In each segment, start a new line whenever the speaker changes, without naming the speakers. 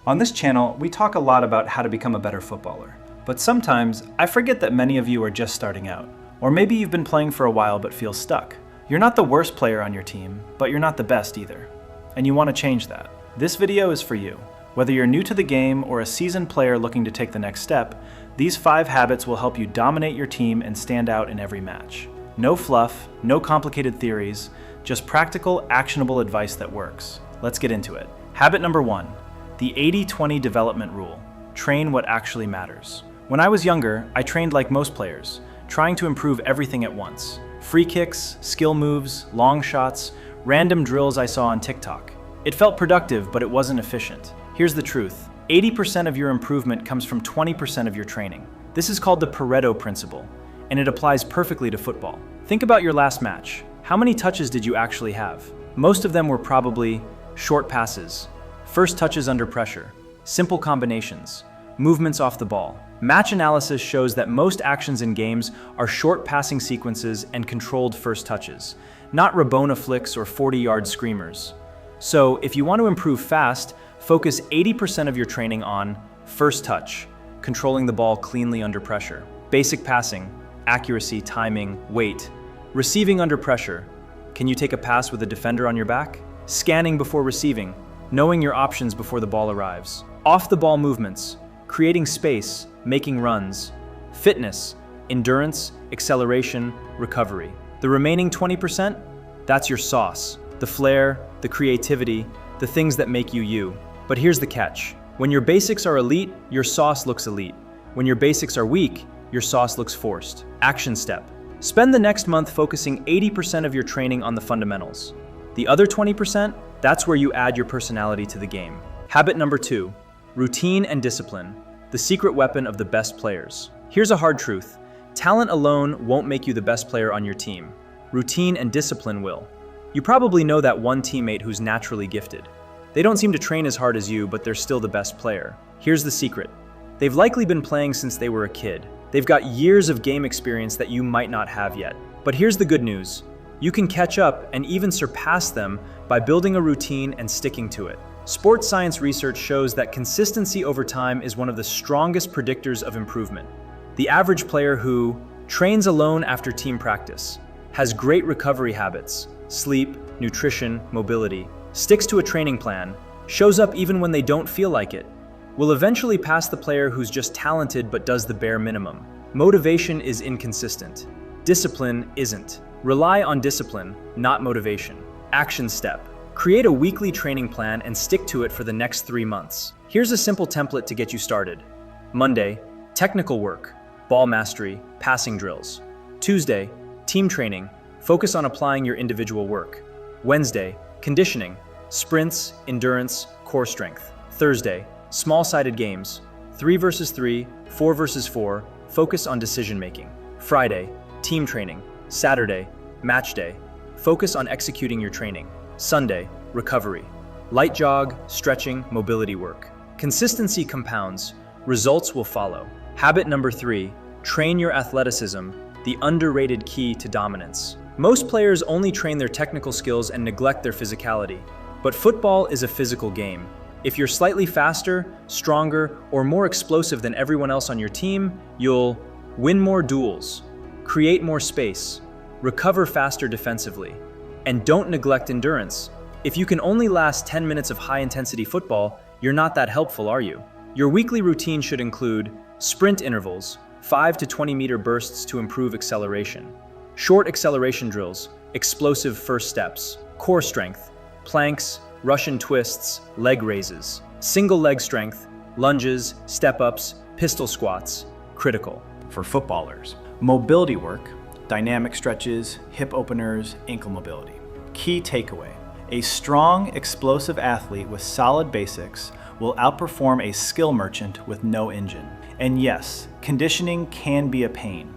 On this channel, we talk a lot about how to become a better footballer. But sometimes, I forget that many of you are just starting out. Or maybe you've been playing for a while but feel stuck. You're not the worst player on your team, but you're not the best either. And you want to change that. This video is for you. Whether you're new to the game or a seasoned player looking to take the next step, these 5 habits will help you dominate your team and stand out in every match. No fluff, no complicated theories, just practical, actionable advice that works. Let's get into it. Habit number 1, the 80-20 development rule. Train what actually matters. When I was younger, I trained like most players, trying to improve everything at once. Free kicks, skill moves, long shots, random drills I saw on TikTok. It felt productive, but it wasn't efficient. Here's the truth. 80% of your improvement comes from 20% of your training. This is called the Pareto principle, and it applies perfectly to football. Think about your last match. How many touches did you actually have? Most of them were probably short passes, first touches under pressure, simple combinations, movements off the ball. Match analysis shows that most actions in games are short passing sequences and controlled first touches, not Rabona flicks or 40-yard screamers. So, if you want to improve fast, focus 80% of your training on first touch, controlling the ball cleanly under pressure, basic passing, accuracy, timing, weight, receiving under pressure. Can you take a pass with a defender on your back? Scanning before receiving, knowing your options before the ball arrives. Off the ball movements, creating space, making runs. Fitness, endurance, acceleration, recovery. The remaining 20%, that's your sauce. The flair, the creativity, the things that make you you. But here's the catch. When your basics are elite, your sauce looks elite. When your basics are weak, your sauce looks forced. Action step. Spend the next month focusing 80% of your training on the fundamentals. The other 20%, that's where you add your personality to the game. Habit number 2, routine and discipline, the secret weapon of the best players. Here's a hard truth. Talent alone won't make you the best player on your team. Routine and discipline will. You probably know that one teammate who's naturally gifted. They don't seem to train as hard as you, but they're still the best player. Here's the secret. They've likely been playing since they were a kid. They've got years of game experience that you might not have yet. But here's the good news. You can catch up and even surpass them by building a routine and sticking to it. Sports science research shows that consistency over time is one of the strongest predictors of improvement. The average player who trains alone after team practice, has great recovery habits, sleep, nutrition, mobility, sticks to a training plan, shows up even when they don't feel like it, will eventually pass the player who's just talented but does the bare minimum. Motivation is inconsistent. Discipline isn't. Rely on discipline, not motivation. Action step. Create a weekly training plan and stick to it for the next 3 months. Here's a simple template to get you started. Monday, technical work, ball mastery, passing drills. Tuesday, team training, focus on applying your individual work. Wednesday, conditioning, sprints, endurance, core strength. Thursday, small-sided games, 3 versus 3, 4 versus 4, focus on decision making. Friday, team training. Saturday, match day, focus on executing your training. Sunday, recovery. Light jog, stretching, mobility work. Consistency compounds, results will follow. Habit number 3, train your athleticism, the underrated key to dominance. Most players only train their technical skills and neglect their physicality. But football is a physical game. If you're slightly faster, stronger, or more explosive than everyone else on your team, you'll win more duels, create more space, recover faster defensively, and don't neglect endurance. If you can only last 10 minutes of high-intensity football, you're not that helpful, are you? Your weekly routine should include sprint intervals, 5 to 20-meter bursts to improve acceleration, short acceleration drills, explosive first steps, core strength, planks, Russian twists, leg raises, single leg strength, lunges, step-ups, pistol squats, critical.
For footballers, mobility work, dynamic stretches, hip openers, ankle mobility. Key takeaway, a strong, explosive athlete with solid basics will outperform a skill merchant with no engine. And yes, conditioning can be a pain,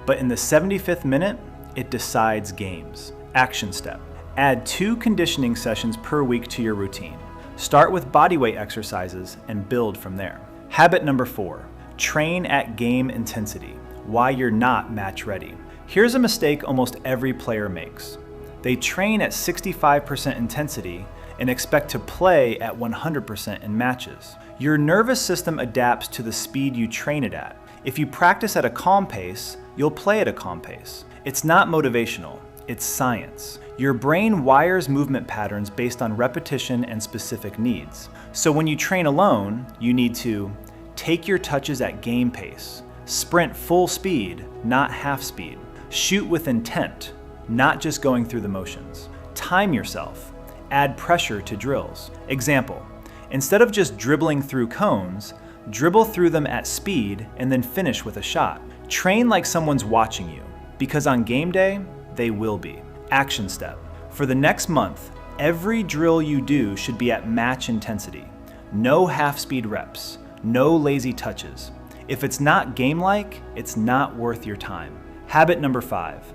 but in the 75th minute, it decides games. Action step. Add 2 conditioning sessions per week to your routine. Start with bodyweight exercises and build from there. Habit number 4, train at game intensity. Why you're not match ready. Here's a mistake almost every player makes. They train at 65% intensity
and expect to play at 100% in matches. Your nervous system adapts to the speed you train it at. If you practice at a calm pace, you'll play at a calm pace. It's not motivational, it's science. Your brain wires movement patterns based on repetition and specific needs. So when you train alone, you need to take your touches at game pace, sprint full speed, not half speed, shoot with intent, not just going through the motions, time yourself, add pressure to drills. Example, instead of just dribbling through cones, dribble through them at speed and then finish with a shot. Train like someone's watching you, because on game day, they will be. Action step. For the next month, every drill you do should be at match intensity. No half-speed reps, no lazy touches. If it's not game-like, it's not worth your time. Habit number 5,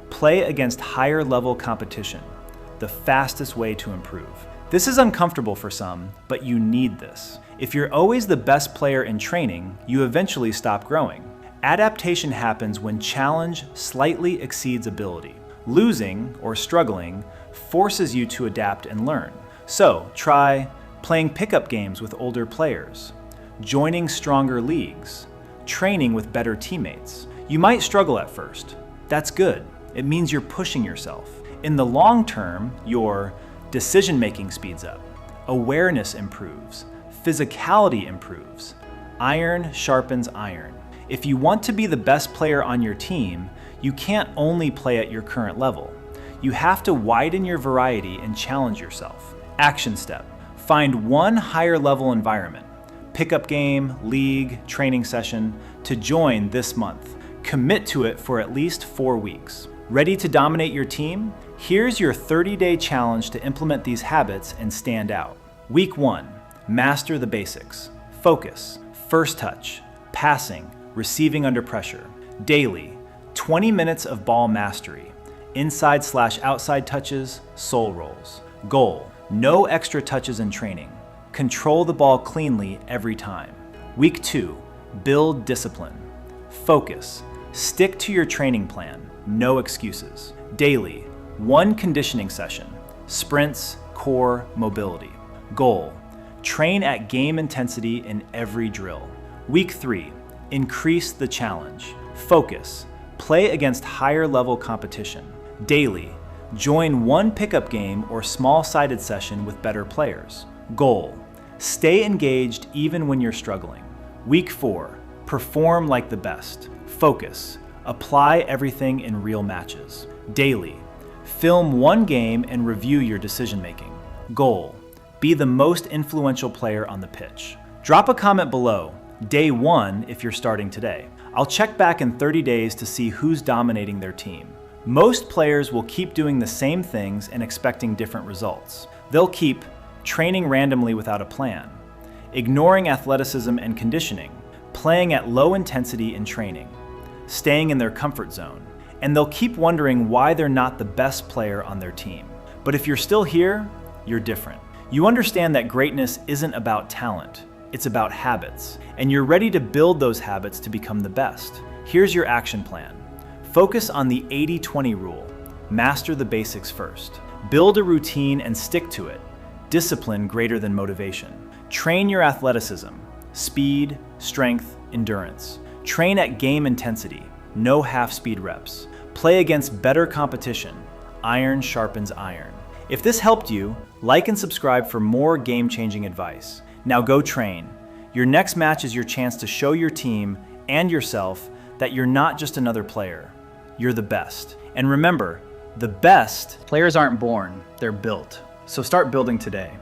play against higher level competition, the fastest way to improve. This is uncomfortable for some, but you need this. If you're always the best player in training, you eventually stop growing. Adaptation happens when challenge slightly exceeds ability. Losing, or struggling, forces you to adapt and learn. So, try playing pickup games with older players, joining stronger leagues, training with better teammates. You might struggle at first. That's good. It means you're pushing yourself. In the long term, your decision-making speeds up, awareness improves, physicality improves. Iron sharpens iron. If you want to be the best player on your team, you can't only play at your current level. You have to widen your variety and challenge yourself. Action step. Find one higher level environment, pickup game, league, training session, to join this month. Commit to it for at least 4 weeks. Ready to dominate your team? Here's your 30-day challenge to implement these habits and stand out. Week 1, master the basics. Focus, first touch, passing, receiving under pressure. Daily, 20 minutes of ball mastery, inside/outside touches, soul rolls. Goal, no extra touches in training. Control the ball cleanly every time. Week 2, build discipline. Focus, stick to your training plan, no excuses. Daily, 1 conditioning session, sprints, core, mobility. Goal, train at game intensity in every drill. Week 3, increase the challenge. Focus, play against higher level competition. Daily, join 1 pickup game or small-sided session with better players. Goal, stay engaged even when you're struggling. Week 4, perform like the best. Focus, apply everything in real matches. Daily, film 1 game and review your decision-making. Goal, be the most influential player on the pitch. Drop a comment below, day 1 if you're starting today. I'll check back in 30 days to see who's dominating their team. Most players will keep doing the same things and expecting different results. They'll keep training randomly without a plan, ignoring athleticism and conditioning, playing at low intensity in training, staying in their comfort zone, and they'll keep wondering why they're not the best player on their team. But if you're still here, you're different. You understand that greatness isn't about talent, it's about habits, and you're ready to build those habits to become the best. Here's your action plan. Focus on the 80-20 rule. Master the basics first. Build a routine and stick to it. Discipline greater than motivation. Train your athleticism, speed, strength, endurance. Train at game intensity, no half-speed reps. Play against better competition. Iron sharpens iron. If this helped you, like and subscribe for more game-changing advice. Now go train. Your next match is your chance to show your team and yourself that you're not just another player. You're the best. And remember, the best players aren't born, they're built. So start building today.